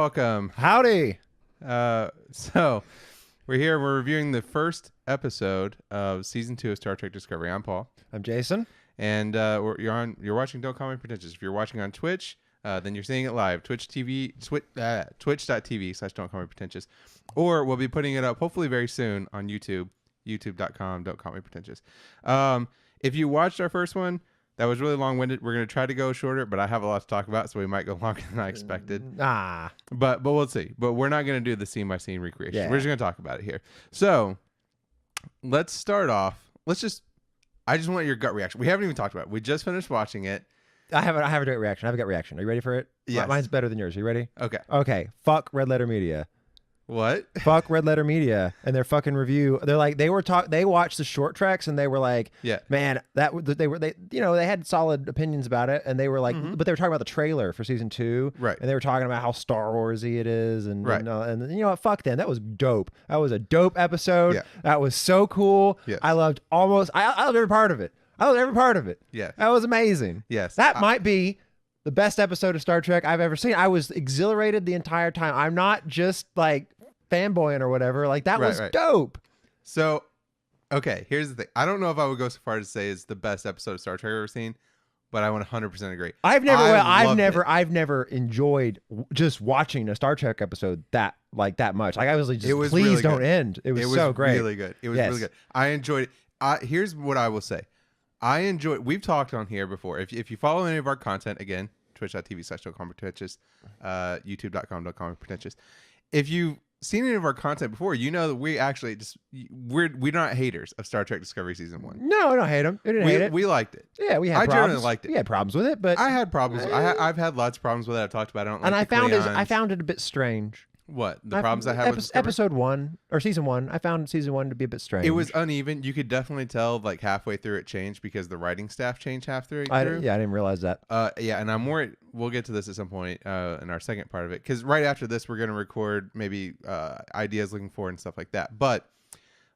welcome. Howdy. So we're here. We're reviewing the first episode of season 2 of Star Trek Discovery. I'm Paul, I'm Jason. and you're watching Don't Call Me Pretentious. If you're watching on Twitch, then you're seeing it live. Twitch.tv/Don't Call Me Pretentious, or we'll be putting it up hopefully very soon on YouTube. YouTube.com. Don't Call Me Pretentious. If you watched our first one, that was really long-winded. We're going to try to go shorter, but I have a lot to talk about, so we might go longer than I expected. But we'll see. But we're not going to do the scene-by-scene recreation. Yeah. We're just going to talk about it here. So let's start off. I just want your gut reaction. We haven't even talked about it. We just finished watching it. I have a gut reaction. I have a gut reaction. Are you ready for it? Yes. Mine's better than yours. Are you ready? Okay. Okay. Fuck Red Letter Media. What? Fuck Red Letter Media and their fucking review. They're like, they watched the short tracks and they were like, Yeah. man, they had solid opinions about it, and they were like, but they were talking about the trailer for season 2, Right. And they were talking about how Star Warsy it is, and Right. and you know what, fuck them. That was dope. That was a dope episode. Yeah. That was so cool. Yes. I loved I loved every part of it. Yes. That was amazing. Yes. That might be the best episode of Star Trek I've ever seen. I was exhilarated the entire time. I'm not just like fanboying or whatever. Like that was dope. So, okay, here's the thing. I don't know if I would go so far to say it's the best episode of Star Trek I've ever seen, but I 100% agree. I've never enjoyed just watching a Star Trek episode that much. Like I was like, please really don't good. end. It was so great. Really good. It was really good. I enjoyed it. Here's what I will say. We've talked on here before. If you follow any of our content, again, twitch.tv/Don'tCallMePretentious, youtube.com/Don'tCallMePretentious. If you've seen any of our content before, you know that we actually we're not haters of Star Trek Discovery season 1. No, I don't hate them. We didn't hate it. We liked it. Yeah, we had problems. generally liked it. We had problems with it, but I had problems. I've had lots of problems with it. I've talked about it. I don't like and the I Klingons. found it a bit strange. What? The problems I had with Discovery? Episode 1 or season 1. I found season 1 to be a bit strange. It was uneven. You could definitely tell like halfway through it changed because the writing staff changed half through. I didn't realize that. Yeah, and I'm worried. We'll get to this at some point in our second part of it, because right after this we're going to record maybe ideas looking forward and stuff like that. But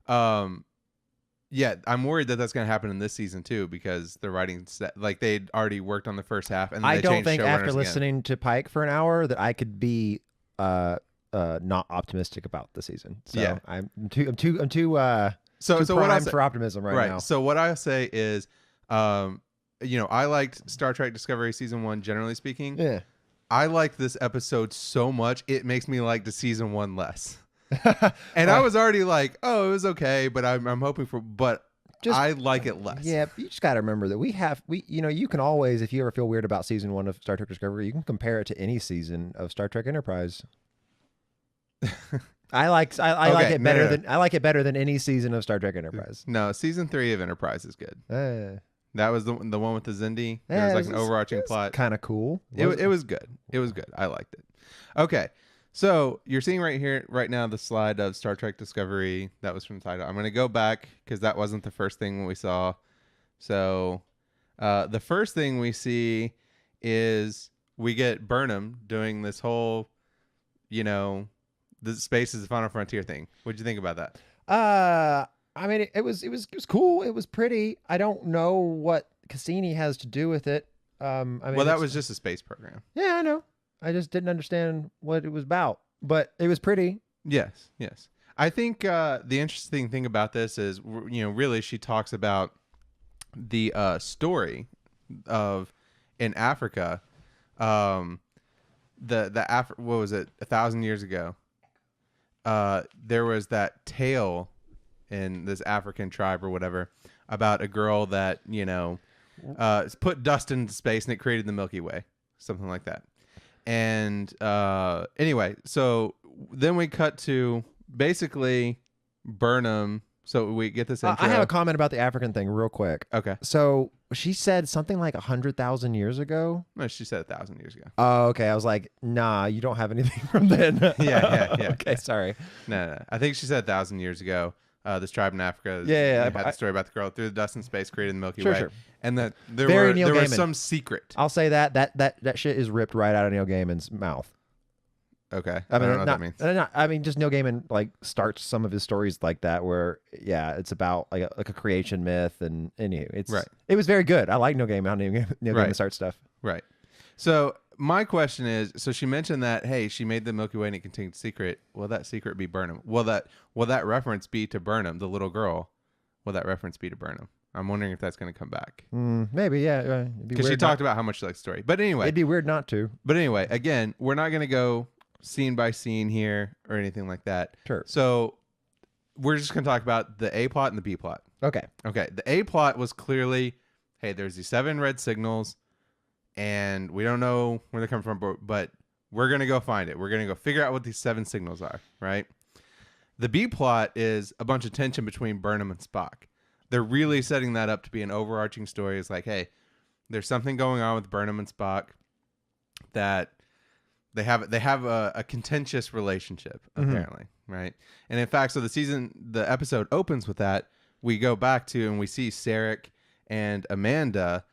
yeah, I'm worried that that's going to happen in this season too, because the writing like they'd already worked on the first half, and then I they don't changed think after showrunners listening to Pike for an hour that I could be not optimistic about the season. So Yeah. I'm too So what primed for optimism right now. So what I say is, I liked Star Trek Discovery season 1 generally speaking. Yeah. I liked this episode so much it makes me like the season 1 less. And I was already like, oh, it was okay, but I'm hoping for, but I like it less. Yeah, you just got to remember that you can always, if you ever feel weird about season 1 of Star Trek Discovery, you can compare it to any season of Star Trek Enterprise. I like it better than any season of Star Trek Enterprise. No, season 3 of Enterprise is good. That was the one with the Zindi. Yeah, there was like an overarching plot. Kind of cool. It was good. It was good. I liked it. Okay. So you're seeing right now the slide of Star Trek Discovery. That was from the title. I'm going to go back because that wasn't the first thing we saw. So the first thing we see is we get Burnham doing this whole, the space is the final frontier thing. What'd you think about that? I mean, it was cool. It was pretty. I don't know what Cassini has to do with it. That was just a space program. Yeah, I know. I just didn't understand what it was about, but it was pretty. Yes. I think the interesting thing about this is, really she talks about the story of in Africa, what was it? 1,000 years ago, there was that tale in this African tribe or whatever about a girl that put dust into space and it created the Milky Way, something like that. And anyway, so then we cut to basically Burnham. So we get this intro. I have a comment about the African thing real quick. Okay. So she said something like 100,000 years ago. No, she said 1,000 years ago. Oh, okay. I was like, nah, you don't have anything from then. Yeah. Okay, sorry. No. I think she said 1,000 years ago. This tribe in Africa. Yeah. Had the story about the girl through the dust and space created the Milky Sure, Way. sure. And that there Neil was Gaiman. some secret. I'll say that shit is ripped right out of Neil Gaiman's mouth. Okay. I mean, don't know what that means. I mean, just Neil Gaiman like starts some of his stories like that, where it's about like a creation myth, and anywho, it was very good. I like Neil Gaiman. Neil Gaiman starts stuff. Right. So my question is, so she mentioned that, hey, she made the Milky Way and it contained secret. Will that secret be Burnham? Will that reference be to Burnham, the little girl? Will that reference be to Burnham? I'm wondering if that's going to come back. Maybe, yeah. Because she talked about how much she likes the story. But anyway. It'd be weird not to. But anyway, again, we're not going to go scene by scene here or anything like that. Sure. So we're just going to talk about the A plot and the B plot. Okay. The A plot was clearly, hey, there's these 7 red signals, and we don't know where they come from, but we're going to go find it. We're going to go figure out what these 7 signals are, right? The B plot is a bunch of tension between Burnham and Spock. They're really setting that up to be an overarching story. It's like, hey, there's something going on with Burnham and Spock that they have a contentious relationship, apparently, right? And in fact, so the episode opens with that. We go back to and we see Sarek and Amanda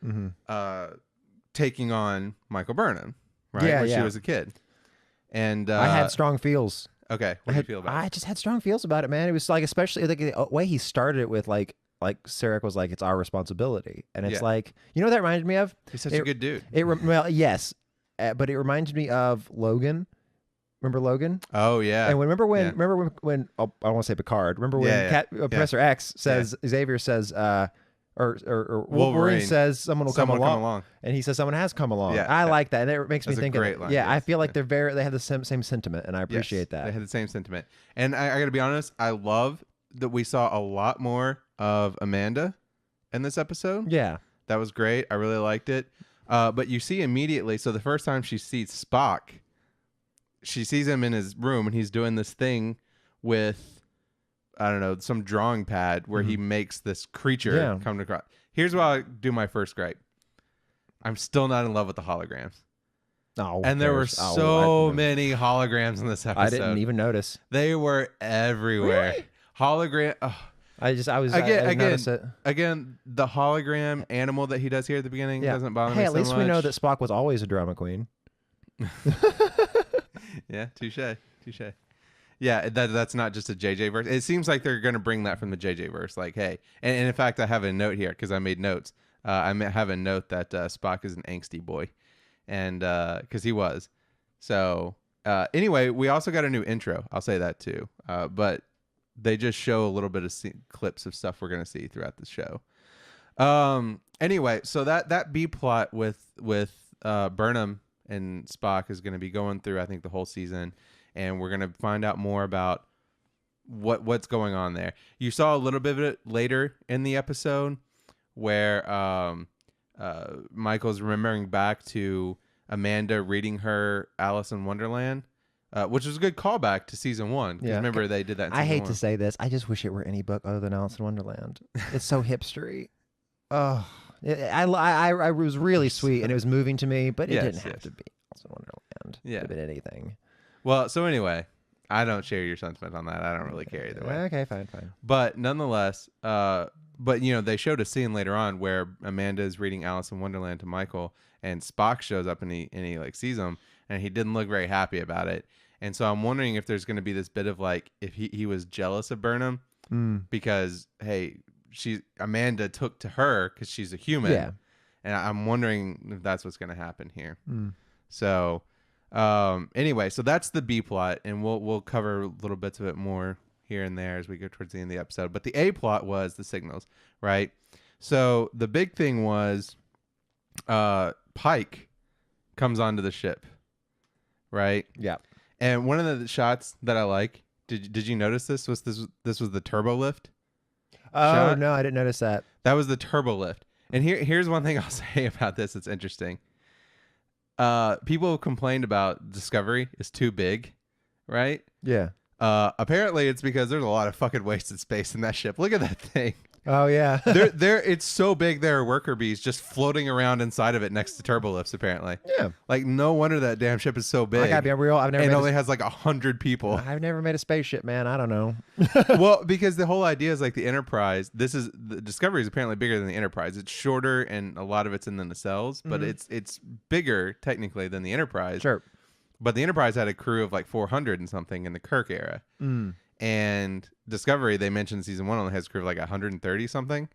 taking on Michael Burnham, right? Yeah, when she was a kid. And I had strong feels. Okay, what do you feel about it? I just had strong feels about it, man. It was like, especially like the way he started it with like Sarek was like, it's our responsibility. And it's like, you know what that reminded me of? He's such a good dude. Well, yes. But it reminds me of Logan. Remember Logan? Oh, yeah. And remember when I don't want to say Picard. Remember when Professor X says, Xavier says, or Wolverine says someone will come along. And he says someone has come along. Yeah, I like that. And it makes me think of it. Yeah, I feel like they have the same sentiment, and I appreciate that. They had the same sentiment. And I got to be honest, I love that we saw a lot more of Amanda in this episode. Yeah. That was great. I really liked it. But you see immediately, so the first time she sees Spock, she sees him in his room and he's doing this thing with, I don't know, some drawing pad where he makes this creature come across. Here's where I do my first gripe. I'm still not in love with the holograms. Oh, and there were so many holograms in this episode. I didn't even notice. They were everywhere. Really? Hologram. Oh. I noticed it. Again, the hologram animal that he does here at the beginning doesn't bother me so much. Hey, at least we know that Spock was always a drama queen. Yeah, touche. Yeah, that's not just a JJ verse. It seems like they're going to bring that from the JJ verse. Like, hey, and in fact, I have a note here because I made notes. I have a note that Spock is an angsty boy, and because he was. So anyway, we also got a new intro. I'll say that too. But they just show a little bit of clips of stuff we're going to see throughout the show. Anyway, so that B plot with Burnham and Spock is going to be going through, I think, the whole season, and we're going to find out more about what's going on there. You saw a little bit of it later in the episode where Michael's remembering back to Amanda reading her Alice in Wonderland. Which was a good callback to season 1. Yeah. Remember, they did that in season 1. I hate to say this. I just wish it were any book other than Alice in Wonderland. It's so hipstery. Oh, I was really sweet, and it was moving to me, but it didn't have to be Alice in Wonderland. Yeah. It could have been anything. Well, so anyway, I don't share your sentiment on that. I don't really care either way. Okay, fine. But nonetheless, they showed a scene later on where Amanda is reading Alice in Wonderland to Michael, and Spock shows up and he like sees him, and he didn't look very happy about it. And so I'm wondering if there's going to be this bit of like, if he was jealous of Burnham because, hey, Amanda took to her because she's a human. Yeah. And I'm wondering if that's what's going to happen here. So anyway, so that's the B plot, and we'll cover little bits of it more here and there as we go towards the end of the episode. But the A plot was the signals, right? So the big thing was Pike comes onto the ship, right? Yeah. And one of the shots that I like, did you notice this was the turbo lift? Oh, shot? No, I didn't notice that. That was the turbo lift. And here's one thing I'll say about this that's interesting. People have complained about Discovery is too big, right? Yeah. Apparently it's because there's a lot of fucking wasted space in that ship. Look at that thing. Oh yeah. It's so big there are worker bees just floating around inside of it next to turbo lifts, apparently. Yeah. Like, no wonder that damn ship is so big. I gotta be real. It only has like 100 people. I've never made a spaceship, man. I don't know. Well, because the whole idea is like the Enterprise. The Discovery is apparently bigger than the Enterprise. It's shorter and a lot of it's in the nacelles, but it's bigger technically than the Enterprise. Sure. But the Enterprise had a crew of like 400 and something in the Kirk era. And Discovery, they mentioned season 1 only has a crew of like 130 something.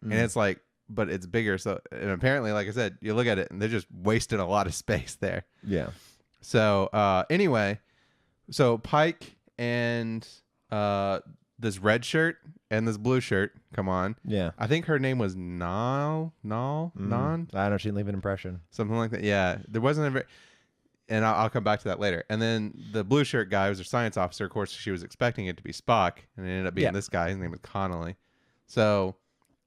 And it's like but it's bigger. So, and apparently, like I said, you look at it and they're just wasting a lot of space there. Yeah. So anyway, so Pike and this red shirt and this blue shirt come on. Yeah. I think her name was Nan. I don't know. She didn't leave an impression. Something like that. Yeah. There wasn't a very... And I'll come back to that later. And then the blue shirt guy was her science officer. Of course, she was expecting it to be Spock, and it ended up being this guy. His name was Connolly. So,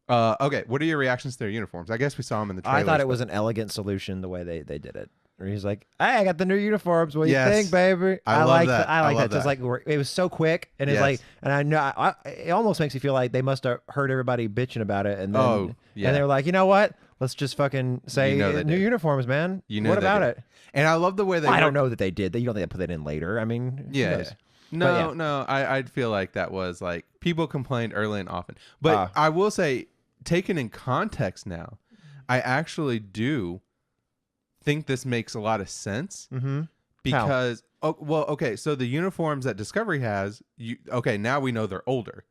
okay, what are your reactions to their uniforms? I guess we saw them in the trailers. I thought it was an elegant solution the way they did it. Where he's like, "Hey, I got the new uniforms. What do you think, baby?" I like that. I like that. Just like it was so quick, and it's like, and I know it almost makes you feel like they must have heard everybody bitching about it, and then and they were like, you know what? Let's just fucking say new uniforms, man. What about it? And I love the way they... I don't know that they did. You don't think they put that in later. I mean, yeah. No, I'd feel like that was like... People complained early and often. But I will say, taken in context now, I actually do think this makes a lot of sense. Mm-hmm. Because... okay, so the uniforms that Discovery has... now we know they're older.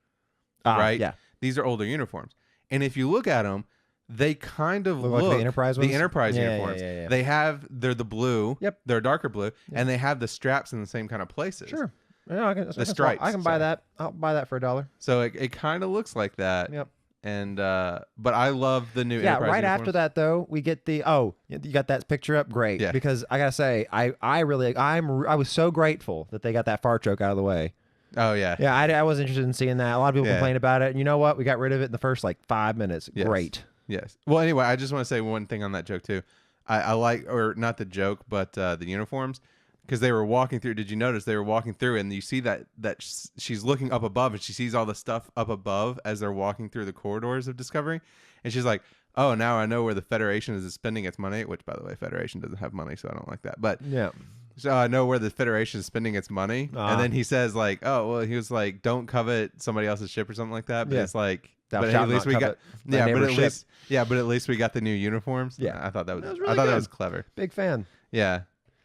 Right? Yeah. These are older uniforms. And if you look at them... They kind of look like the Enterprise ones? The Enterprise uniforms. Yeah. They're the blue. Yep. They're darker blue, and they have the straps in the same kind of places. Sure. Yeah, the stripes. I can buy that. I'll buy that for $1. So it kind of looks like that. Yep. And but I love the new Enterprise right uniforms. after that though, we get the you got that picture up, great. Yeah. Because I gotta say, I was so grateful that they got that fart joke out of the way. Oh yeah. Yeah, I was interested in seeing that. A lot of people complained about it, and you know what? We got rid of it in the first like 5 minutes. Yes. Great. Yes. Well, anyway, I just want to say one thing on that joke too. I like, or not the joke, but the uniforms, because they were walking through. Did you notice they were walking through, and you see that she's looking up above, and she sees all the stuff up above as they're walking through the corridors of Discovery, and she's like, "Oh, now I know where the Federation is spending its money." Which, by the way, Federation doesn't have money, so I don't like that. But yeah. So I know where the Federation is spending its money, and then he says like, "Oh, well," he was like, "Don't covet somebody else's ship or something like that." But it's like. But at least we got but at least we got the new uniforms. Yeah, I thought that was really that was clever. Big fan. Yeah,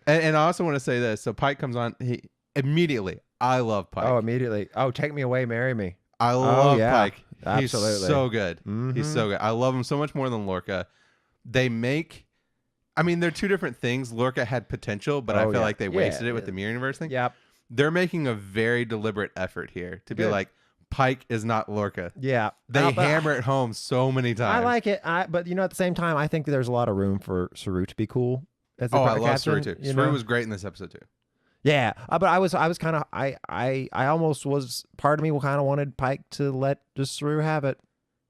and I also want to say this. So Pike comes on. He immediately. I love Pike. Oh, immediately. Oh, take me away, marry me. I love Pike. Absolutely. He's so good. Mm-hmm. He's so good. I love him so much more than Lorca. They're two different things. Lorca had potential, but I feel like they wasted it with the Mirror Universe thing. Yep. They're making a very deliberate effort here to be like, Pike is not Lorca. Yeah. They hammer it home so many times. I like it. But, at the same time, I think there's a lot of room for Saru to be cool. I love Saru too. Saru was great in this episode too. Yeah. But I was kind of, I almost was, part of me kind of wanted Pike to let just Saru have it.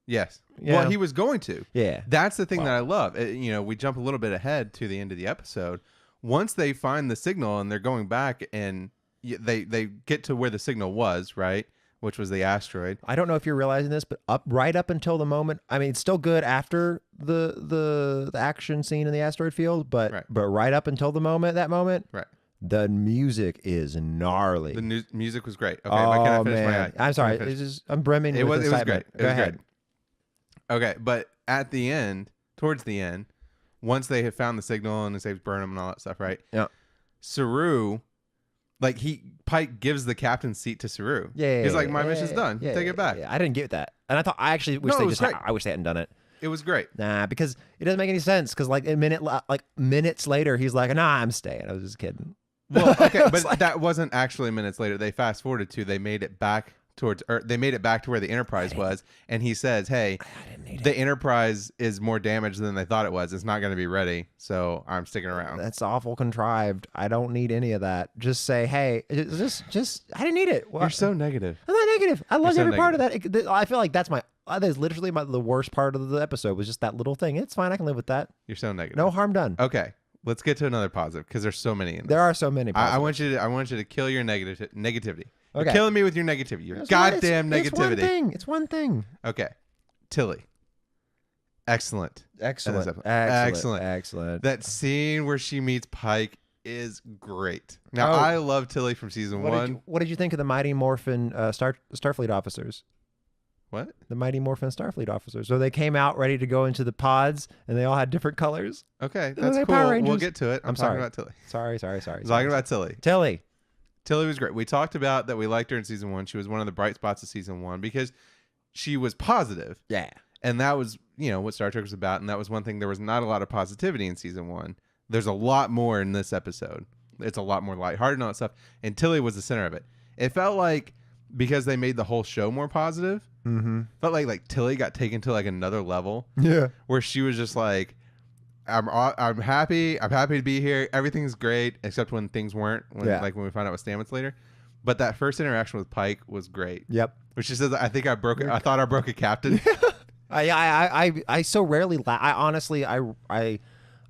Yes. Yeah. Well, he was going to. Yeah. That's the thing that I love. We jump a little bit ahead to the end of the episode. Once they find the signal and they're going back and they get to where the signal was, right? Which was the asteroid. I don't know if you're realizing this, but right up until the moment, it's still good after the action scene in the asteroid field, but right up until that moment, right? The music is gnarly. The music was great. Okay, but can I finish my? I'm sorry, I'm brimming. It was great. Go ahead. Okay, but at the end, towards the end, once they had found the signal and they saved Burnham and all that stuff, right? Yeah. Saru. Like Pike gives the captain's seat to Saru. Yeah, he's like, my mission's done. Take it back. Yeah. I didn't get that, and I actually wish I wish they hadn't done it. It was great. Nah, because it doesn't make any sense. Because minutes later, he's like, "Nah, I'm staying." I was just kidding. Well, okay, but that wasn't actually minutes later. They fast forwarded to they made it back towards, or they made it back to where the Enterprise was, and he says, "Hey, the Enterprise is more damaged than they thought it was. It's not going to be ready, so I'm sticking around." That's awful contrived. I don't need any of that. Just say, "Hey, just I didn't need it." You're so negative. I'm not negative. I love every part of that. I feel like that's literally the worst part of the episode was just that little thing. It's fine. I can live with that. You're so negative. No harm done. Okay. Let's get to another positive because there's so many in this. There are so many positives. I want you to kill your negativity. Okay. You're killing me with your negativity. Your goddamn negativity. It's one thing. Okay. Tilly. Excellent. Excellent. That scene where she meets Pike is great. Now, I love Tilly from season 1. What did you think of the Mighty Morphin Starfleet officers? What? The Mighty Morphin Starfleet officers. So they came out ready to go into the pods, and they all had different colors. Okay, that's cool. We'll get to it. I'm talking about Tilly. Sorry. Talking about Tilly. Tilly was great. We talked about that we liked her in season 1. She was one of the bright spots of season 1 because she was positive. Yeah. And that was, what Star Trek was about, and that was one thing. There was not a lot of positivity in season 1. There's a lot more in this episode. It's a lot more lighthearted and all that stuff. And Tilly was the center of it. It felt like because they made the whole show more positive, felt like Tilly got taken to like another level. Yeah, where she was just like, I'm happy to be here. Everything's great except when things weren't. Like when we found out with Stamets later. But that first interaction with Pike was great. Yep. Which she says, I think I broke it. I thought I broke a captain. I so rarely laugh.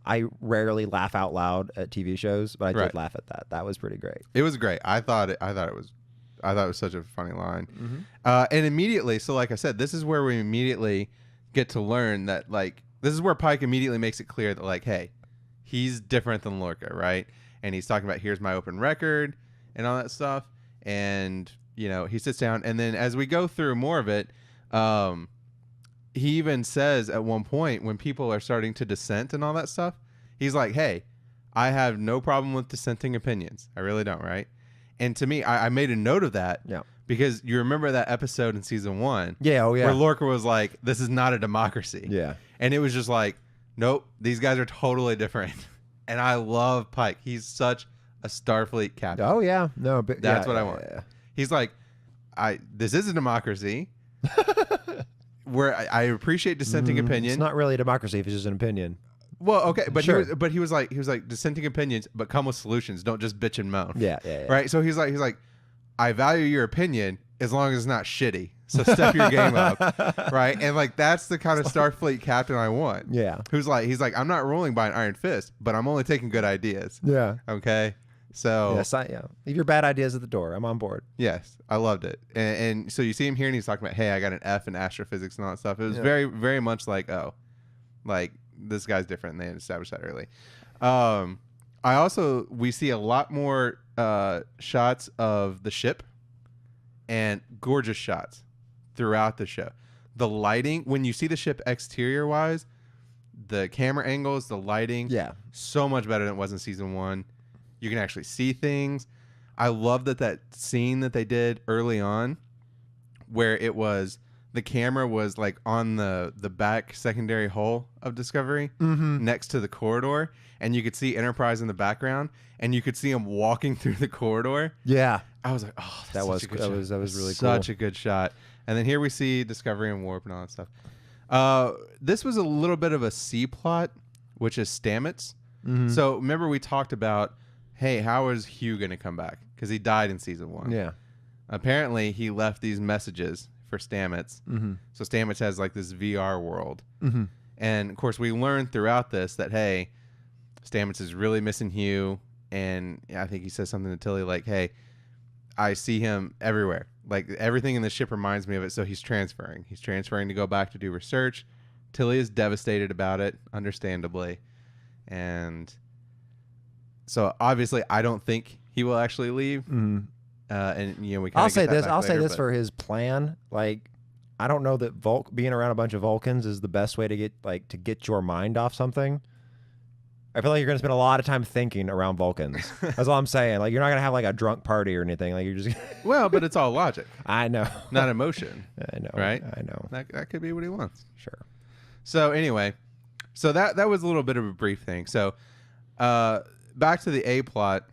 I rarely laugh out loud at TV shows, but I did laugh at that. That was pretty great. It was great. I thought it was such a funny line. And immediately, so like I said, this is where we immediately get to learn that like this is where Pike immediately makes it clear that like, hey, he's different than Lorca, right? And he's talking about here's my open record and all that stuff. And he sits down, and then as we go through more of it, he even says at one point when people are starting to dissent and all that stuff, he's like, hey, I have no problem with dissenting opinions. I really don't, right? And to me, I made a note of that because you remember that episode in season 1 where Lorca was like, this is not a democracy. Yeah. And it was just like, nope, these guys are totally different. And I love Pike. He's such a Starfleet captain. Oh, yeah. No, but that's what I want. Yeah. He's like, this is a democracy. Where I appreciate dissenting opinions. It's not really a democracy if it's just an opinion. Well, okay, but sure. he was like dissenting opinions, but come with solutions. Don't just bitch and moan. Yeah. Right. So he's like, I value your opinion as long as it's not shitty. So step your game up, right? And like that's the kind of Starfleet captain I want. Yeah. He's like, I'm not ruling by an iron fist, but I'm only taking good ideas. Yeah. Okay. So yes, leave your bad ideas at the door. I'm on board. Yes, I loved it. And so you see him here, and he's talking about, hey, I got an F in astrophysics and all that stuff. It was very, very much like, oh, like this guy's different. And they established that early. We see a lot more shots of the ship and gorgeous shots throughout the show. The lighting, when you see the ship exterior wise, the camera angles, the lighting, so much better than it was in season 1. You can actually see things. I love that scene that they did early on where it was the camera was like on the back secondary hull of Discovery next to the corridor, and you could see Enterprise in the background, and you could see them walking through the corridor. Yeah. I was like, oh, that was really cool. Such a good shot. And then here we see Discovery and Warp and all that stuff. This was a little bit of a C plot, which is Stamets. So remember we talked about, hey, how is Hugh going to come back? Because he died in season 1. Yeah. Apparently, he left these messages for Stamets. So Stamets has like this VR world. And of course, we learned throughout this that, hey, Stamets is really missing Hugh. And I think he says something to Tilly like, hey, I see him everywhere. Like everything in the ship reminds me of it. So he's transferring. He's transferring to go back to do research. Tilly is devastated about it, understandably. And so obviously, I don't think he will actually leave. And we. I'll say this for his plan. Like, I don't know that being around a bunch of Vulcans is the best way to get your mind off something. I feel like you're gonna spend a lot of time thinking around Vulcans. That's all I'm saying. Like, you're not gonna have like a drunk party or anything. Like, you're just. Well, but it's all logic. I know. Not emotion. I know. Right. I know. That could be what he wants. Sure. So anyway, that was a little bit of a brief thing. So, back to the A plot.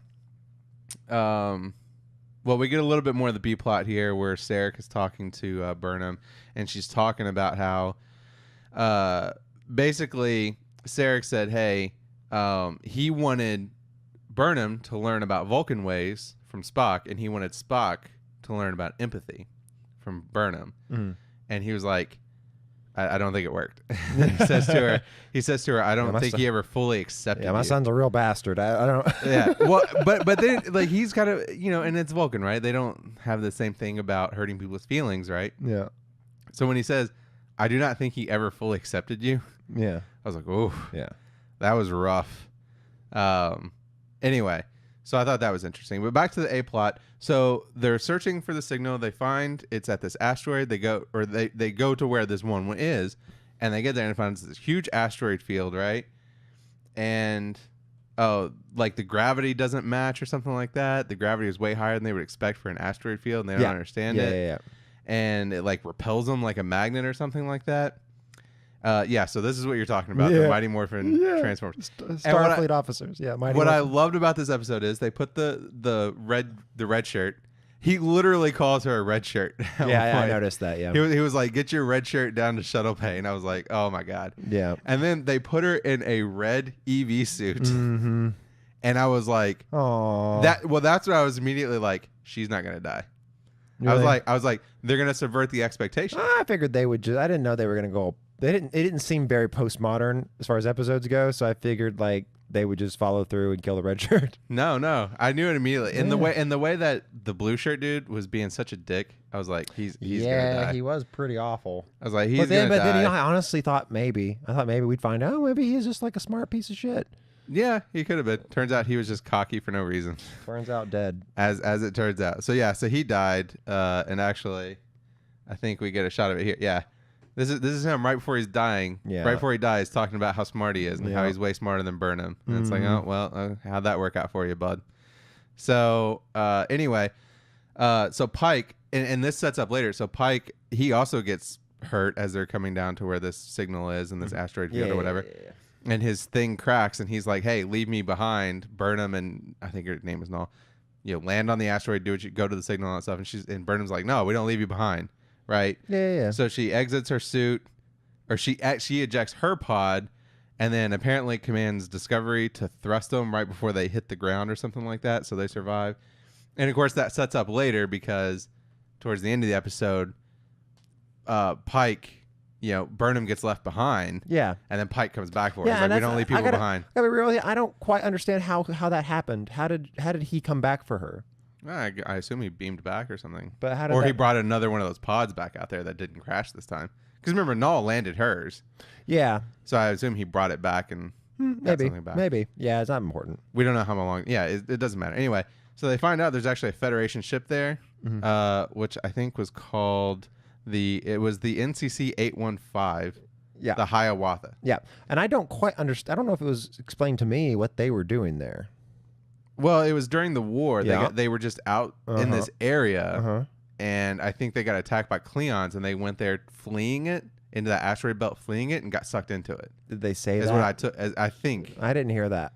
Well, we get a little bit more of the B plot here, where Sarek is talking to Burnham, and she's talking about how, basically, Sarek said, "Hey, he wanted Burnham to learn about Vulcan ways from Spock, and he wanted Spock to learn about empathy from Burnham." And he was like, I don't think it worked. he says to her, I don't think he ever fully accepted. Yeah, my son's a real bastard. I don't. Yeah. Well, but then like he's kind of and it's Vulcan, right? They don't have the same thing about hurting people's feelings, right? Yeah. So when he says, I do not think he ever fully accepted you. Yeah. I was like, oh, yeah, that was rough. Anyway, so I thought that was interesting. But back to the A plot. So they're searching for the signal. They find it's at this asteroid. They go to where this one is, and they get there and find this huge asteroid field, right? And like the gravity doesn't match or something like that. The gravity is way higher than they would expect for an asteroid field, and they don't understand it. Yeah. And it like repels them like a magnet or something like that. Yeah, so this is what you're talking about. The Mighty Morphin Transformers. Starfleet officers. Yeah, Mighty Morphin. I loved about this episode is they put the red shirt. He literally calls her a red shirt. Yeah, I noticed that. Yeah, he was like, "Get your red shirt down to shuttle pay," and I was like, "Oh my god." Yeah. And then they put her in a red EV suit, and I was like, "Oh." That's what I was immediately like. She's not gonna die. Really? I was like, they're gonna subvert the expectation. I figured they would. I didn't know they were gonna go. It didn't seem very postmodern as far as episodes go. So I figured like they would just follow through and kill the red shirt. No, I knew it immediately. In the way that the blue shirt dude was being such a dick, I was like, he's gonna die. Yeah, he was pretty awful. I was like, he's gonna die. But then I honestly thought maybe we'd find out. Maybe he's just like a smart piece of shit. Yeah, he could have been. Turns out he was just cocky for no reason. Turns out dead. As it turns out. So yeah, so he died. And actually, I think we get a shot of it here. Yeah. This is him right before he's dying. Yeah. Right before he dies, talking about how smart he is and how he's way smarter than Burnham. And it's like, oh well, how'd that work out for you, bud? So anyway, so Pike, and this sets up later. So Pike, he also gets hurt as they're coming down to where this signal is in this asteroid field or whatever. Yeah. And his thing cracks, and he's like, "Hey, leave me behind, Burnham." And I think her name is Null. Land on the asteroid, do what you go to the signal and stuff. And Burnham's like, "No, we don't leave you behind." Right? Yeah. So she exits her suit, or she ejects her pod, and then apparently commands Discovery to thrust them right before they hit the ground or something like that, so they survive. And of course, that sets up later because towards the end of the episode, Pike, Burnham gets left behind. Yeah. And then Pike comes back for her. Yeah, we don't leave people behind. I don't quite understand how that happened. How did he come back for her? I assume he beamed back or something. But he brought another one of those pods back out there that didn't crash this time. Because remember, Null landed hers. Yeah. So I assume he brought it back and got something back. Maybe. Yeah, it's not important. We don't know how long. Yeah, it doesn't matter. Anyway, so they find out there's actually a Federation ship there, which I think was called it was the NCC 815. Yeah. The Hiawatha. Yeah. And I don't quite understand. I don't know if it was explained to me what they were doing there. Well, it was during the war. They were just out in this area, and I think they got attacked by Cleons, and they went there fleeing it into the asteroid belt, fleeing it, and got sucked into it. Did they say that? That's what I think. I didn't hear that.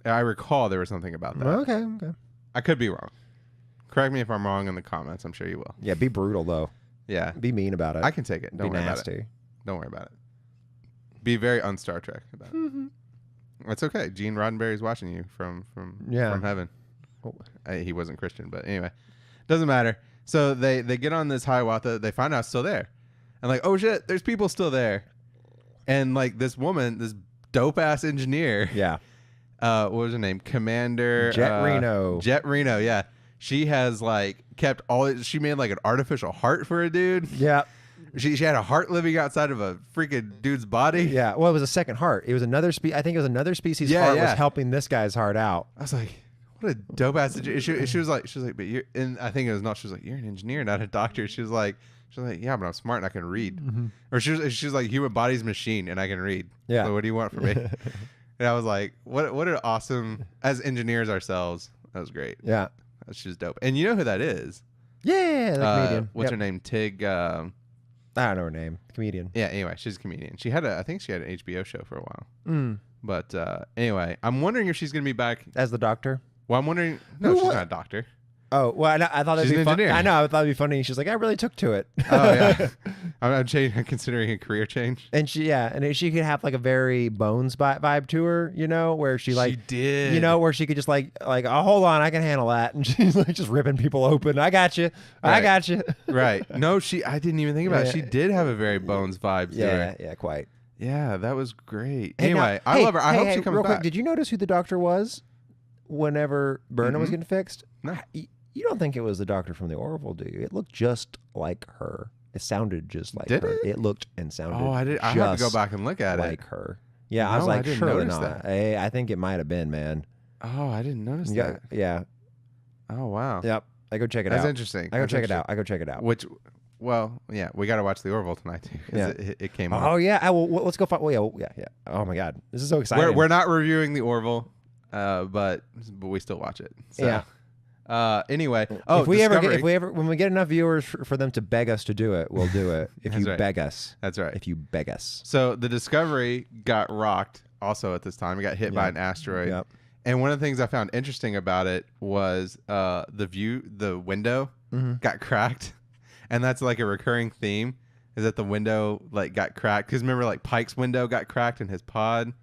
I recall there was something about that. Okay. I could be wrong. Correct me if I'm wrong in the comments. I'm sure you will. Yeah, be brutal though. Yeah, be mean about it. I can take it. Don't worry about it. Don't worry about it. Be very un-Star Trek about it. It's okay. Gene Roddenberry's watching you from heaven. He wasn't Christian, but anyway, doesn't matter. So they get on this Hiawatha. They find out it's still there, and like, oh shit, there's people still there, and like this woman, this dope ass engineer. Yeah. What was her name? Commander Jet Reno. Jet Reno. Yeah. She has like kept she made like an artificial heart for a dude. Yeah. She had a heart living outside of a freaking dude's body. Yeah. Well, it was a second heart. It was another I think it was another species' heart was helping this guy's heart out. I was like, what a dope ass. She was like, but you're, and I think it was not. She was like, you're an engineer, not a doctor. She was like, yeah, but I'm smart and I can read. Or she was like, human body's machine and I can read. Yeah. So what do you want from me? And I was like, what an awesome, as engineers ourselves. That was great. Yeah. That's just dope. And you know who that is? Yeah, the comedian. What's her name? Tig. I don't know her name. Comedian. Yeah. Anyway, she's a comedian. I think she had an HBO show for a while. But anyway, I'm wondering if she's gonna be back as the doctor. Well, I'm wondering. No, she's not a doctor. Oh well, I thought that'd be funny. I know. I thought it'd be funny. She's like, I really took to it. Oh yeah. I'm considering a career change. And she could have like a very Bones vibe to her, where she did, where she could just like, oh, hold on, I can handle that, and she's like just ripping people open. I got you. Right. I got you. Right. No, I didn't even think about it. She did have a very Bones vibe to her. Yeah, quite. Yeah, that was great. Anyway, I love her. I hope she comes real back. Quick, did you notice who the doctor was whenever Burnham was getting fixed? No. You don't think it was the doctor from the Orville, do you? It looked just like her. It sounded just like her. It looked and sounded. Oh, I have to go back and look at it. Like her. Yeah, no, I was like, surely not. I think it might have been, man. Oh, I didn't notice that. Yeah. Oh wow. Yep. I go check it out. That's interesting. I go check it out. Well, yeah, we got to watch the Orville tonight too. Yeah, it came on. Oh yeah. Let's go find. Well, yeah. Oh my God, this is so exciting. We're not reviewing the Orville, but we still watch it. So. Yeah. Anyway, if we ever, when we get enough viewers for them to beg us to do it, we'll do it. If you beg us, that's right. If you beg us. So the Discovery got rocked also at this time. It got hit by an asteroid. Yep. And one of the things I found interesting about it was the window got cracked, and that's like a recurring theme. Is that the window like got cracked? Because remember, like Pike's window got cracked in his pod.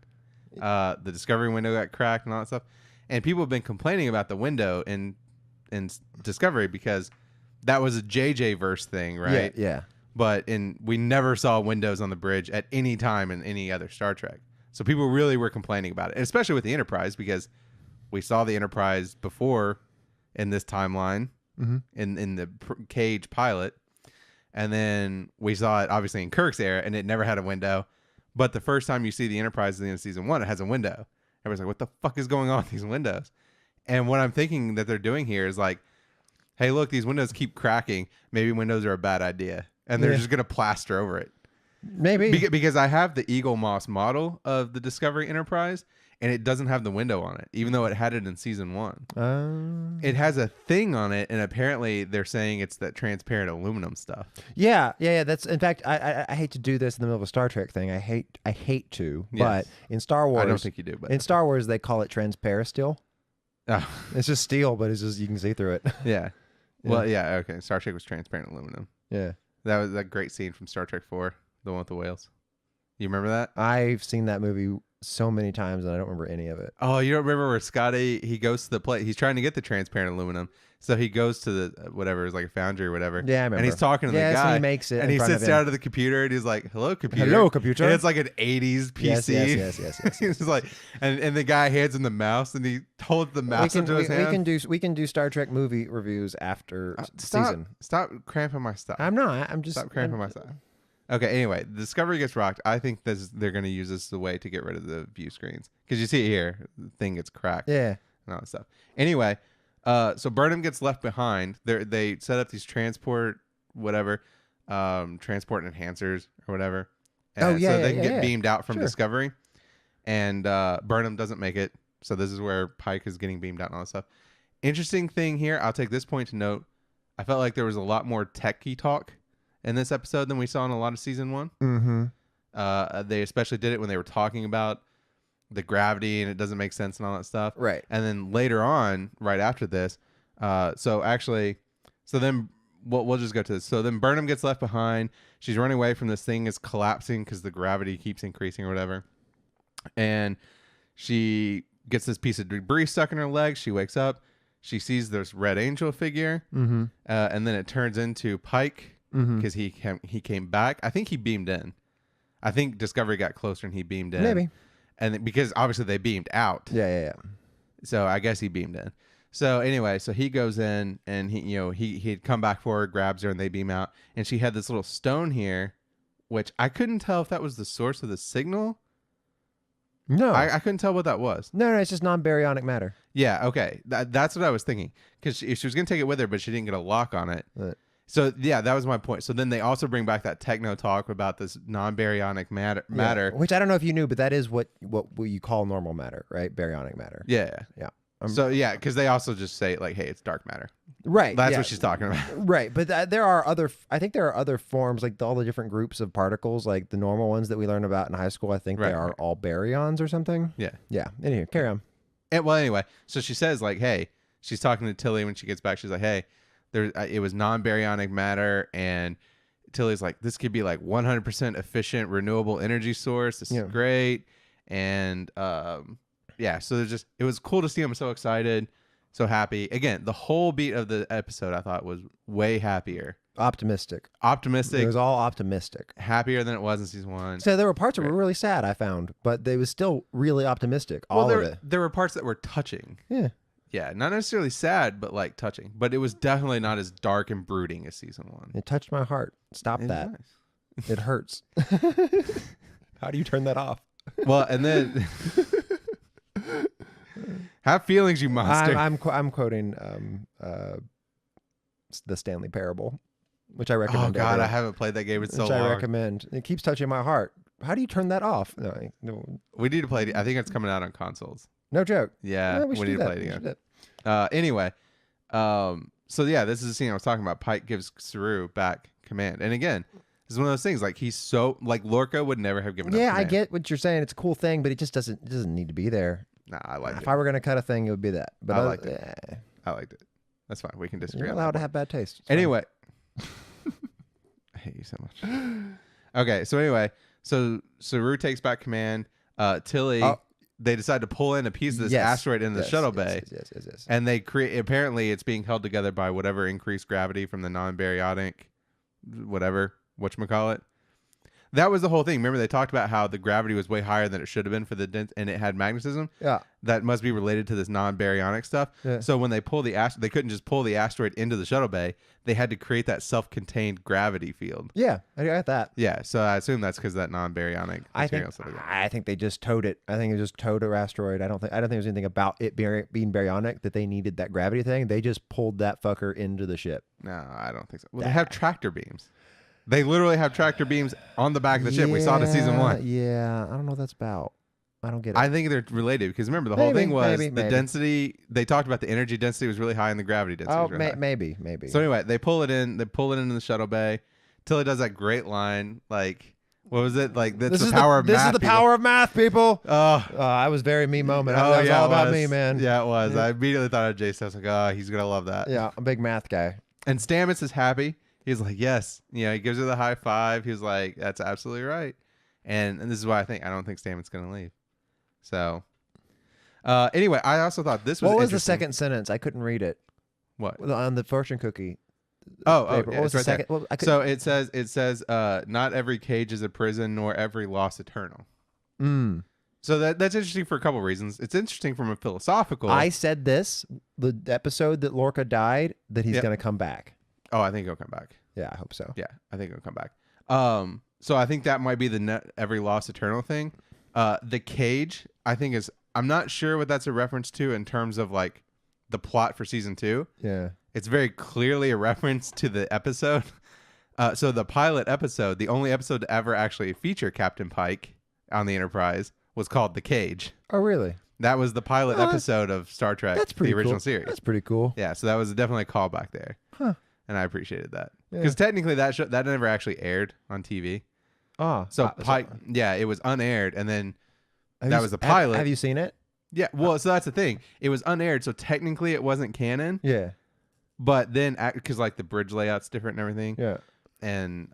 The Discovery window got cracked and all that stuff. And people have been complaining about the window in Discovery because that was a JJ verse thing, right? Yeah. But we never saw windows on the bridge at any time in any other Star Trek. So people really were complaining about it, and especially with the Enterprise, because we saw the Enterprise before in this timeline in the Cage pilot, and then we saw it obviously in Kirk's era, and it never had a window. But the first time you see the Enterprise at the end of season 1, it has a window. Everybody's like, what the fuck is going on with these windows? And what I'm thinking that they're doing here is like, hey, look, these windows keep cracking. Maybe windows are a bad idea. And they're just going to plaster over it. Maybe. Because I have the Eagle Moss model of the Discovery Enterprise, and it doesn't have the window on it, even though it had it in season 1. It has a thing on it, and apparently they're saying it's that transparent aluminum stuff. Yeah. That's, in fact, I hate to do this in the middle of a Star Trek thing. I hate to, but in Star Wars, I don't think you do. But in Star Wars, they call it transparasteel. Oh. It's just steel, but it's just you can see through it. Yeah. Well, yeah. Okay. Star Trek was transparent aluminum. Yeah. That was that great scene from Star Trek 4, the one with the whales. You remember that? I've seen that movie so many times and I don't remember any of it. Oh, you don't remember where Scotty, he goes to the place. He's trying to get the transparent aluminum. So he goes to the whatever, it's like a foundry or whatever. Yeah, I remember. And he's talking to the guy. So he makes it. And he sits down at the computer and he's like, hello, computer. Hello, computer. And it's like an 80s PC. Yes. He's like, and the guy hands him the mouse and he holds the mouse into his hand. We can do Star Trek movie reviews after season. Stop cramping my stuff. I'm not. I'm just. Stop cramping my stuff. Okay, anyway, the Discovery gets rocked. I think they're going to use this as a way to get rid of the view screens. Because you see it here, the thing gets cracked. Yeah. And all that stuff. Anyway, so Burnham gets left behind. They set up these transport enhancers or whatever. So they can get beamed out from Discovery. And Burnham doesn't make it. So this is where Pike is getting beamed out and all that stuff. Interesting thing here, I'll take this point to note. I felt like there was a lot more techie talk in this episode than we saw in a lot of season 1. Mm-hmm. They especially did it when they were talking about the gravity and it doesn't make sense and all that stuff. Right. And then later on, right after this, so then we'll just go to this. So then Burnham gets left behind. She's running away from this thing is collapsing because the gravity keeps increasing or whatever. And she gets this piece of debris stuck in her leg. She wakes up. She sees this Red Angel figure. Mm-hmm. And then it turns into Pike. Because he came back. I think he beamed in. I think Discovery got closer and he beamed in. Maybe. And because obviously they beamed out. Yeah. So I guess he beamed in. So anyway, so he goes in and he'd come back for her, grabs her, and they beam out. And she had this little stone here, which I couldn't tell if that was the source of the signal. No. I couldn't tell what that was. No, it's just non-baryonic matter. Yeah, okay. That's what I was thinking. Because she was going to take it with her, but she didn't get a lock on it. Right. So, yeah, that was my point. So then they also bring back that techno talk about this non-baryonic matter. Yeah, which I don't know if you knew, but that is what you call normal matter, right? Baryonic matter. Yeah. So, yeah, because they also just say, like, hey, it's dark matter. Right. That's what she's talking about. Right. But there are other forms, like all the different groups of particles, like the normal ones that we learn about in high school. I think they are all baryons or something. Yeah. Yeah. Anyway, carry on. Anyway, so she says, like, hey, she's talking to Tilly when she gets back. She's like, hey, it was non-baryonic matter, and Tilly's like, this could be like 100% efficient renewable energy source. This is great. And so it was cool to see him so excited, so happy. Again, the whole beat of the episode I thought was way happier. Optimistic. It was all optimistic. Happier than it was in season 1. So there were parts that were really sad, I found, but they was still really optimistic. All of it. There were parts that were touching. Yeah. Yeah, not necessarily sad, but like touching. But it was definitely not as dark and brooding as season 1. It touched my heart. Stop that. Nice. It hurts. How do you turn that off? Well, and then have feelings, you monster. I'm quoting the Stanley Parable, which I recommend. Oh God, I haven't played that game in so long. I recommend. It keeps touching my heart. How do you turn that off? No. We need to play it. I think it's coming out on consoles. No joke. Yeah, we need to play it again. Anyway, So yeah, this is the scene I was talking about. Pike gives Saru back command, and again, this is one of those things. Like, he's so like Lorca would never have given up command. I get what you're saying. It's a cool thing, but it just doesn't need to be there. Nah, I like it. If I were gonna cut a thing, it would be that. But I liked it. I liked it. That's fine. We can disagree. You're allowed to have bad taste. Anyway, I hate you so much. Okay, so anyway, so Saru takes back command. Tilly, they decide to pull in a piece of this asteroid into the shuttle bay. Yes. And they create. Apparently, it's being held together by whatever increased gravity from the non-baryonic, whatever whatchamacallit. That was the whole thing. Remember, they talked about how the gravity was way higher than it should have been for the and it had magnetism. Yeah, that must be related to this non-baryonic stuff. Yeah. So when they pull the they couldn't just pull the asteroid into the shuttle bay. They had to create that self-contained gravity field. Yeah, I got that. Yeah, so I assume that's because of that non-baryonic material. I think they just towed it. I think it just towed an asteroid. I don't think there's anything about it being baryonic that they needed that gravity thing. They just pulled that fucker into the ship. No, I don't think so. Well, they have tractor beams. They literally have tractor beams on the back of the ship. We saw it in season 1. Yeah, I don't know what that's about. I don't get it. I think they're related because remember the whole thing was the density. They talked about the energy density was really high and the gravity density. Oh, was really maybe. So anyway, they pull it in. They pull it into the shuttle bay. Tilly does that great line. Like, what was it? Like, this is the power of math. This is the power of math, people. I was very me moment. That was all about me, man. Yeah, it was. I immediately thought of Jason. I was like, oh, he's gonna love that. Yeah, I'm a big math guy. And Stamets is happy. He's like, yes. You know, he gives her the high five. He was like, that's absolutely right. And this is why I don't think Stamets going to leave. So, anyway, I also thought this was What was the second sentence? I couldn't read it. What? On the fortune cookie. What was the second? Well, so it says, not every cage is a prison, nor every loss eternal. So that's interesting for a couple of reasons. It's interesting from a philosophical. I said the episode that Lorca died, that he's going to come back. Oh, I think he'll come back. Yeah, I hope so. Yeah, I think he'll come back. So I think that might be the every lost eternal thing. The cage, I think I'm not sure what that's a reference to in terms of like the plot for season 2. Yeah. It's very clearly a reference to the episode. So the pilot episode, the only episode to ever actually feature Captain Pike on the Enterprise was called The Cage. Oh, really? That was the pilot episode of Star Trek, the original series. That's pretty cool. Yeah, so that was definitely a callback there. Huh. And I appreciated that because technically that never actually aired on TV. Oh, so Pike, it was unaired, and then that was the pilot. Have you seen it? Yeah, well, so that's the thing. It was unaired, so technically it wasn't canon. Yeah, but then because like the bridge layout's different and everything. Yeah, and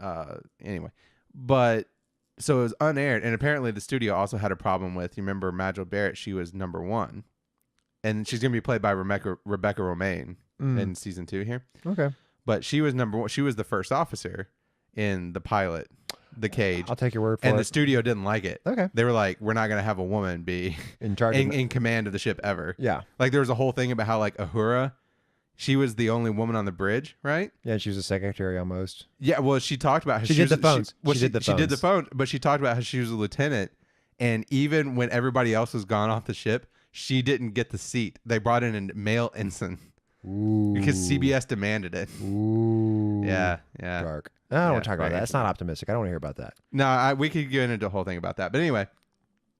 anyway, but so it was unaired, and apparently the studio also had a problem with. You remember Majel Barrett? She was number 1, and she's gonna be played by Rebecca Romaine in season 2 here. Okay. But she was number 1. She was the first officer in the pilot, The Cage. I'll take your word for it. And the studio didn't like it. Okay. They were like, we're not going to have a woman be in charge, in command of the ship ever. Yeah. Like there was a whole thing about how like Uhura, she was the only woman on the bridge, right? Yeah, she was a secretary almost. Yeah, well, she talked about how she did the phones. She did the phone, but she talked about how she was a lieutenant, and even when everybody else was gone off the ship, she didn't get the seat. They brought in a male ensign. Ooh. Because CBS demanded it. Ooh. Yeah. Dark. I don't want to talk about that. That's not optimistic. I don't want to hear about that. No, we could get into the whole thing about that. But anyway,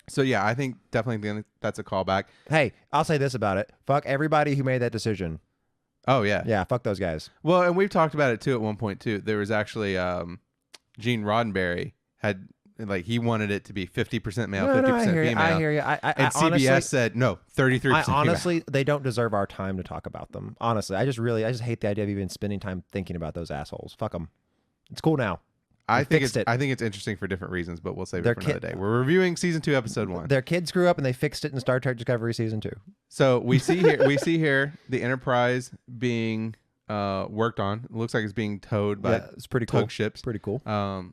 so yeah, I think definitely that's a callback. Hey, I'll say this about it. Fuck everybody who made that decision. Oh, yeah. Yeah, fuck those guys. Well, and we've talked about it too at one point too. There was actually Gene Roddenberry had like he wanted it to be 50% male, 50% female. I hear you. And CBS honestly said no, 33%. Honestly, female. They don't deserve our time to talk about them. Honestly, I just hate the idea of even spending time thinking about those assholes. Fuck them. It's cool now. I think it's interesting for different reasons, but we'll save it for another day. We're reviewing season 2, episode 1. Their kids grew up and they fixed it in Star Trek Discovery season 2. So we see here the Enterprise being worked on. It looks like it's being towed by it's pretty cool. ships. Pretty cool.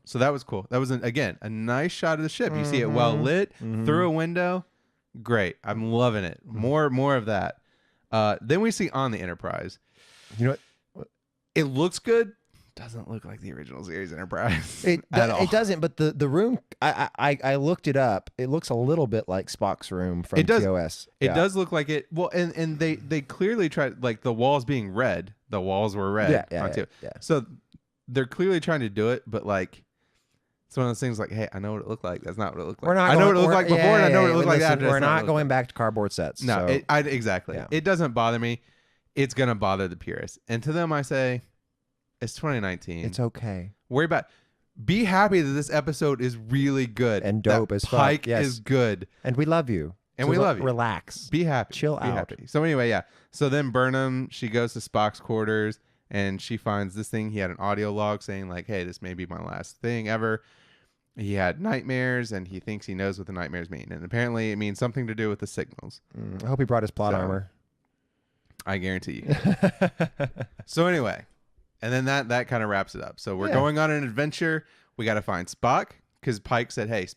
So that was cool. That was again a nice shot of the ship. You see it well lit through a window. Great. I'm loving it. More of that. Then we see on the Enterprise. You know what? It looks good. Doesn't look like the original series Enterprise. It doesn't. But the room, I looked it up. It looks a little bit like Spock's room from TOS. It does look like it. Well, and they clearly tried, like the walls being red. The walls were red. Yeah. So they're clearly trying to do it, but like it's one of those things. Like, hey, I know what it looked like. That's not what it looked like. I know what it looked like before, and I know what it looked like after. We're not going back to cardboard sets. No, so. exactly. Yeah. It doesn't bother me. it's gonna bother the purists. And to them, I say, it's 2019. It's okay. Worry about. Be happy that this episode is really good and dope as fuck. Pike is good, and we love you. And we love you. Relax. Be happy. Chill out. Happy. So anyway, yeah. So then Burnham, she goes to Spock's quarters and she finds this thing. He had an audio log saying like, "Hey, this may be my last thing ever." He had nightmares, and he thinks he knows what the nightmares mean. And apparently, it means something to do with the signals. I hope he brought his plot armor. I guarantee you. So anyway, and then that kind of wraps it up. So we're going on an adventure. We got to find Spock because Pike said, "Hey,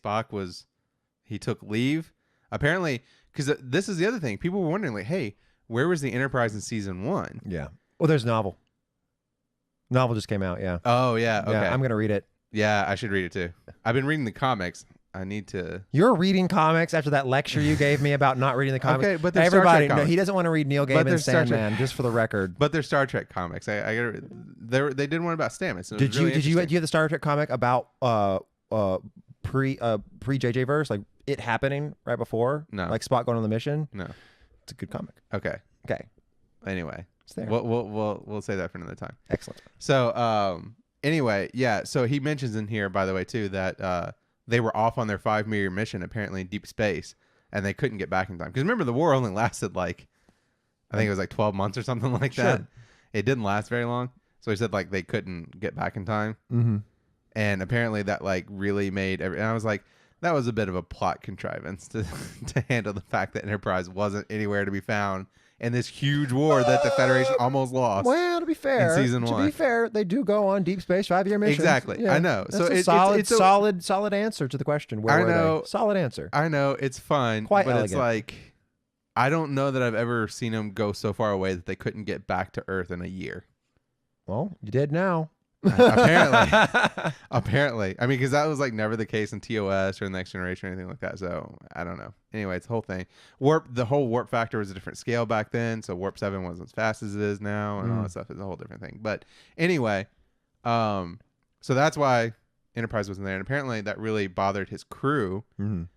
he took leave." Apparently, because this is the other thing. People were wondering, like, "Hey, where was the Enterprise in season 1?" Yeah. Well, there's novel. Novel just came out. Yeah. Oh yeah. Okay. Yeah, I'm gonna read it. Yeah, I should read it too. I've been reading the comics. I need to. You're reading comics after that lecture you gave me about not reading the comics. Okay, but everybody, no, he doesn't want to read Neil Gaiman's Sandman, just for the record. But they're Star Trek comics. They did one about Stamets. So do you have the Star Trek comic about pre JJ verse, like it happening right before? No. Like Spock going on the mission? No. It's a good comic. Okay. Anyway, it's there. We'll say that for another time. Excellent. So anyway, yeah. So he mentions in here, by the way, too, that they were off on their 5-year mission, apparently in deep space, and they couldn't get back in time. Because remember, the war only lasted like, I think it was like 12 months or something like that. It didn't last very long. So he said like they couldn't get back in time. Mm-hmm. And apparently that like really made and I was like, that was a bit of a plot contrivance to handle the fact that Enterprise wasn't anywhere to be found in this huge war that the Federation almost lost. Well, to be fair, in season 1. To be fair, they do go on deep space 5-year missions. Exactly. Yeah. I know. That's so solid answer to the question. Where were they? Solid answer. I know. It's fun. Quite but elegant. It's like, I don't know that I've ever seen them go so far away that they couldn't get back to Earth in a year. Well, you did now. Apparently. I mean, because that was like never the case in TOS or Next Generation or anything like that. So I don't know. Anyway, it's the whole thing. The whole warp factor was a different scale back then. So warp 7 wasn't as fast as it is now, and all that stuff is a whole different thing. But anyway, so that's why Enterprise wasn't there, and apparently that really bothered his crew and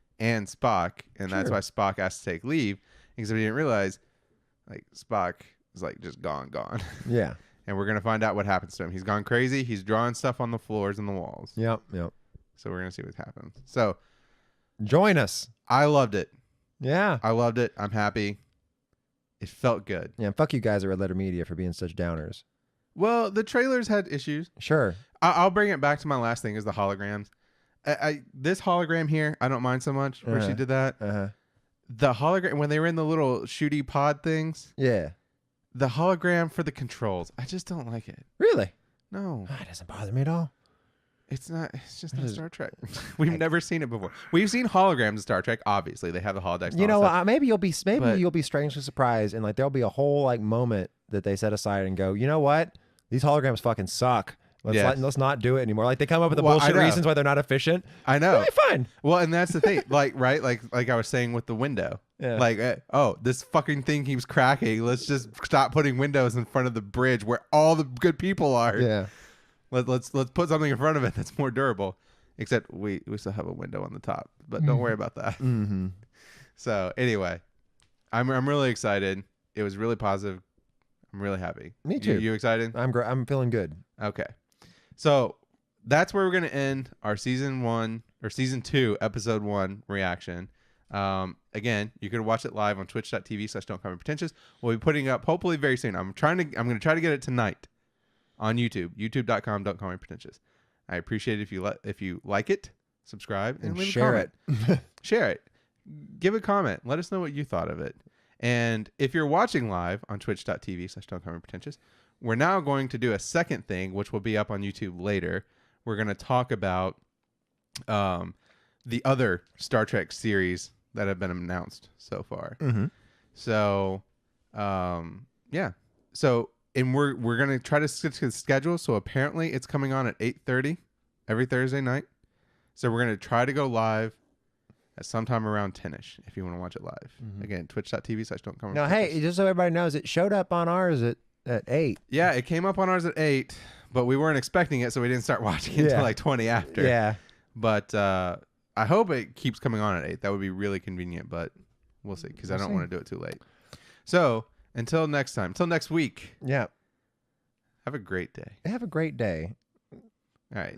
Spock, and that's why Spock asked to take leave, because he didn't realize, like, Spock is like just gone. Yeah. And we're going to find out what happens to him. He's gone crazy. He's drawing stuff on the floors and the walls. Yep. So we're going to see what happens. So join us. I loved it. Yeah. I loved it. I'm happy. It felt good. Yeah. Fuck you guys at Red Letter Media for being such downers. Well, the trailers had issues. Sure. I'll bring it back to my last thing is the holograms. This hologram here, I don't mind so much where she did that. The hologram, when they were in the little shooty pod things. Yeah. The hologram for the controls, I just don't like it. Really? No. It doesn't bother me at all. It's just not Star Trek. We've never seen it before. We've seen holograms in Star Trek. Obviously, they have the holodecks. You know, maybe you'll be strangely surprised, and like there'll be a whole like moment that they set aside and go, you know what? These holograms fucking suck. Let's not do it anymore. Like they come up with the bullshit reasons why they're not efficient. I know. Fine. Well, and that's the thing. Like I was saying with the window. Yeah. Like, this fucking thing keeps cracking. Let's just stop putting windows in front of the bridge where all the good people are. Yeah. Let's put something in front of it that's more durable. Except we still have a window on the top, but don't worry about that. Mm-hmm. So anyway, I'm really excited. It was really positive. I'm really happy. Me too. You excited? I'm feeling good. Okay. So that's where we're going to end our season 2, episode 1 reaction. Again, you can watch it live on twitch.tv/don'tcallmepretentious. We'll be putting up hopefully very soon. I'm going to try to get it tonight on YouTube, youtube.com/don'tcallmepretentious. I appreciate it if you like it, subscribe, and leave share a comment. Share it. Give a comment. Let us know what you thought of it. And if you're watching live on twitch.tv/don'tcallmepretentious, we're now going to do a second thing, which will be up on YouTube later. We're going to talk about the other Star Trek series that have been announced so far. Mm-hmm. So, yeah. So, and we're going to try to stick to the schedule. So apparently it's coming on at 8:30 every Thursday night. So we're going to try to go live at sometime around 10ish if you want to watch it live. Mm-hmm. Again, twitch.tv/don'tcallmepretentious. Now, hey, just so everybody knows, it showed up on ours at 8. Yeah, it came up on ours at 8, but we weren't expecting it, so we didn't start watching it until like 20 after. Yeah. But I hope it keeps coming on at 8. That would be really convenient, but we'll see, because I don't want to do it too late. So Until next time. Until next week. Yeah. Have a great day. Have a great day. All right.